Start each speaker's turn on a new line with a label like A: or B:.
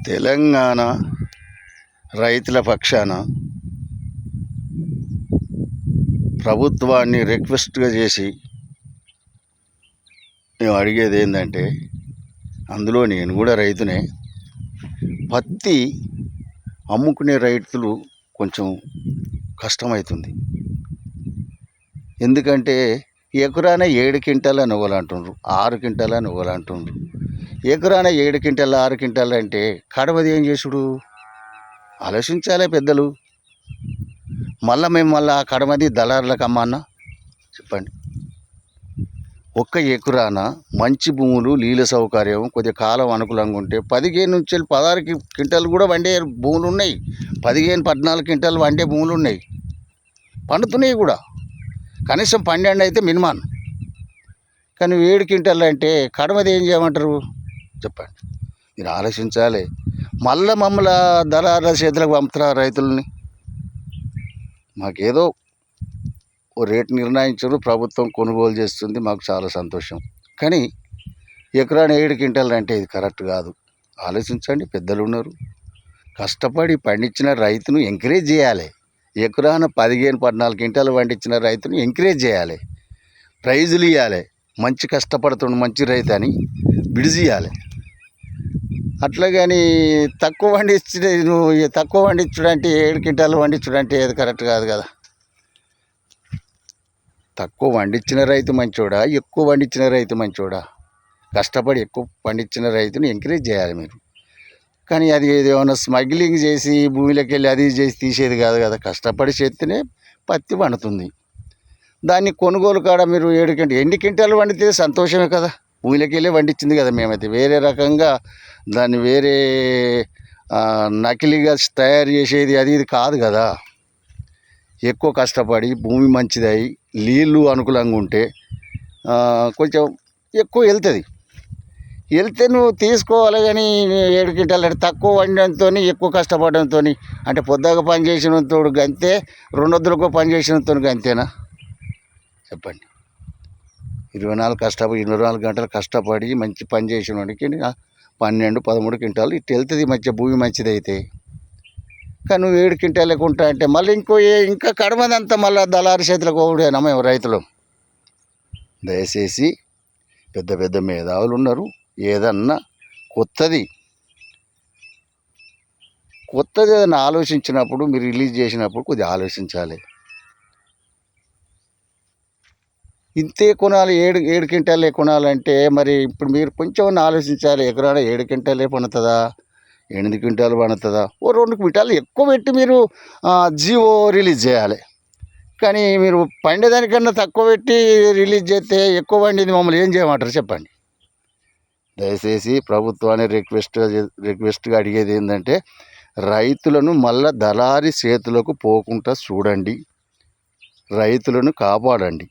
A: తెలంగాణ రైతుల పక్షాన ప్రభుత్వాన్ని రిక్వెస్ట్గా చేసి మేము అడిగేది ఏంటంటే, అందులో నేను కూడా రైతునే. పత్తి అమ్ముకునే రైతులు కొంచెం కష్టమవుతుంది. ఎందుకంటే ఎకరాన 7 క్వింటాల నువ్వులు అంటుండ్రు, 6 క్వింటాల నువ్వులు అంటుండ్రు. ఎకరాన 7 క్వింటాల 6 క్వింటాలు అంటే కడమది ఏం చేసుడు? ఆలోచించాలే పెద్దలు. మేము మళ్ళా కడమది దళారులకు అమ్మన్నా చెప్పండి. ఒక్క ఎకరాన మంచి భూములు, నీళ్ళ సౌకర్యం, కొద్దిగా కాలం అనుకూలంగా ఉంటే 15 నుంచి 16 క్వింటాలు కూడా వండే భూములు ఉన్నాయి. 15, 14 క్వింటాలు వండే భూములు ఉన్నాయి, పండుతున్నాయి కూడా. కనీసం 12 అయితే మినిమం. కానీ 7 క్వింటాలు అంటే కడమది ఏం చేయమంటారు చెప్పండి. మీరు ఆలోచించాలి. మమ్మల్ని దళారుల చేతులకు పంపుతారా రైతులని? మాకేదో ఓ రేటు నిర్ణయించారు, ప్రభుత్వం కొనుగోలు చేస్తుంది, మాకు చాలా సంతోషం. కానీ ఎకరాన 7 క్వింటాలు అంటే ఇది కరెక్ట్ కాదు. ఆలోచించండి, పెద్దలు ఉన్నారు. కష్టపడి పండించిన రైతును ఎంకరేజ్ చేయాలి. ఎకరాన 15, 14 క్వింటాలు పండించిన రైతును ఎంకరేజ్ చేయాలి, ప్రైజులు ఇవ్వాలి. మంచి కష్టపడుతున్న మంచి రైతు అని విడిచియాలి. అట్లా కానీ తక్కువ పండించడం అంటే 7 క్వింటాలు పండించడం అంటే అది కరెక్ట్ కాదు కదా. తక్కువ పండించిన రైతు మంచోడా, ఎక్కువ పండించిన రైతు మంచోడా? కష్టపడి ఎక్కువ పండించిన రైతుని ఎంకరేజ్ చేయాలి మీరు. కానీ అది ఏమైనా స్మగ్లింగ్ చేసి భూమిలోకి వెళ్ళి అది చేసి తీసేది కాదు కదా. కష్టపడి చేస్తేనే పత్తి పండుతుంది. దాన్ని కొనుగోలు కాడ మీరు 7 క్వింటాలు, 8 క్వింటాలు పండితే సంతోషమే కదా. భూమిలోకి వెళ్ళి పండించింది కదా. మేమైతే వేరే రకంగా దాన్ని వేరే నకిలీగా తయారు చేసేది అది ఇది కాదు కదా. ఎక్కువ కష్టపడి భూమి మంచిదై నీళ్ళు అనుకూలంగా ఉంటే కొంచెం ఎక్కువ వెళ్తే నువ్వు తీసుకోవాలి. కానీ 7 క్వింటాలు అంటే తక్కువ వండడంతో ఎక్కువ కష్టపడడంతో అంటే పొద్దుగా పని చేసినంతో గంతే, 2 వద్దులకు పని చేసినంతో గంతేనా చెప్పండి. 24 గంటలు కష్టపడి మంచి పని చేసిన వాడికి 12, 13 క్వింటాలు ఇటు వెళ్తుంది మంచిగా, భూమి మంచిది అయితే. కానీ నువ్వు 7 క్వింటాలు లేకుంటా అంటే మళ్ళీ ఇంకా కడమదంతా మళ్ళీ దళారు చేతులకు పోవుడేనా మేము రైతులు? దయచేసి పెద్ద పెద్ద మేధావులు ఉన్నారు, ఏదన్నా కొత్తది ఏదైనా ఆలోచించినప్పుడు మీరు రిలీజ్ చేసినప్పుడు కొద్దిగా ఆలోచించాలి. ఇంతే కొనాలి, 7 క్వింటాలే కొనాలంటే మరి ఇప్పుడు మీరు కొంచెం ఆలోచించాలి. ఎకరాన 7 క్వింటాలే పండుతుందా, 8 క్వింటాలు పండుతుందా? ఓ 2 క్వింటాలు ఎక్కువ పెట్టి మీరు జీవో రిలీజ్ చేయాలి. కానీ మీరు పండేదానికన్నా తక్కువ పెట్టి రిలీజ్ చేస్తే ఎక్కువ పండింది మమ్మల్ని ఏం చేయమంటారు చెప్పండి. దయచేసి ప్రభుత్వాన్ని రిక్వెస్ట్గా అడిగేది ఏంటంటే, రైతులను మళ్ళా దళారీ చేతులకు పోకుండా చూడండి, రైతులను కాపాడండి.